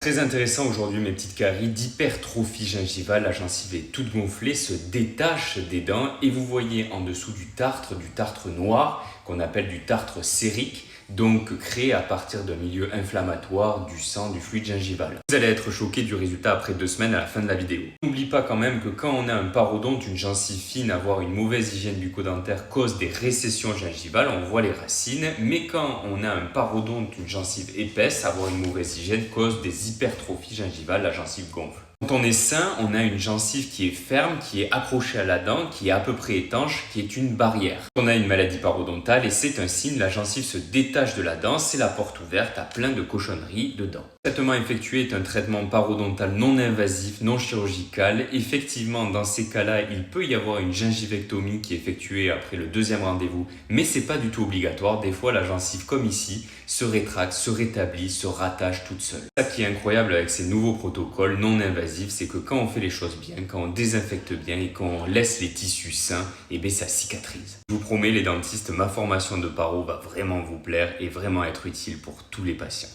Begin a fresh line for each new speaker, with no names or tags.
Très intéressant aujourd'hui mes petites caries d'hypertrophie gingivale, la gencive est toute gonflée, se détache des dents et vous voyez en dessous du tartre noir qu'on appelle du tartre sérique, donc créé à partir d'un milieu inflammatoire, du sang, du fluide gingival. Vous allez être choqué du résultat après 2 semaines à la fin de la vidéo. N'oublie pas quand même que quand on a un parodonte, une gencive fine, avoir une mauvaise hygiène bucco-dentaire cause des récessions gingivales, on voit les racines, mais quand on a un parodonte, une gencive épaisse, avoir une mauvaise hygiène cause des hypertrophies gingivales, la gencive gonfle. Quand on est sain, on a une gencive qui est ferme, qui est accrochée à la dent, qui est à peu près étanche, qui est une barrière. On a une maladie parodontale et c'est un signe, la gencive se détache de la dent, c'est la porte ouverte à plein de cochonneries dedans. Le traitement effectué est un traitement parodontal non invasif, non chirurgical. Effectivement, dans ces cas-là, il peut y avoir une gingivectomie qui est effectuée après le 2e rendez-vous, mais c'est pas du tout obligatoire. Des fois, la gencive, comme ici, se rétracte, se rétablit, se rattache toute seule. Ce qui est incroyable avec ces nouveaux protocoles non invasifs, c'est que quand on fait les choses bien, quand on désinfecte bien et qu'on laisse les tissus sains, et bien ça cicatrise. Je vous promets les dentistes, ma formation de paro va vraiment vous plaire et vraiment être utile pour tous les patients.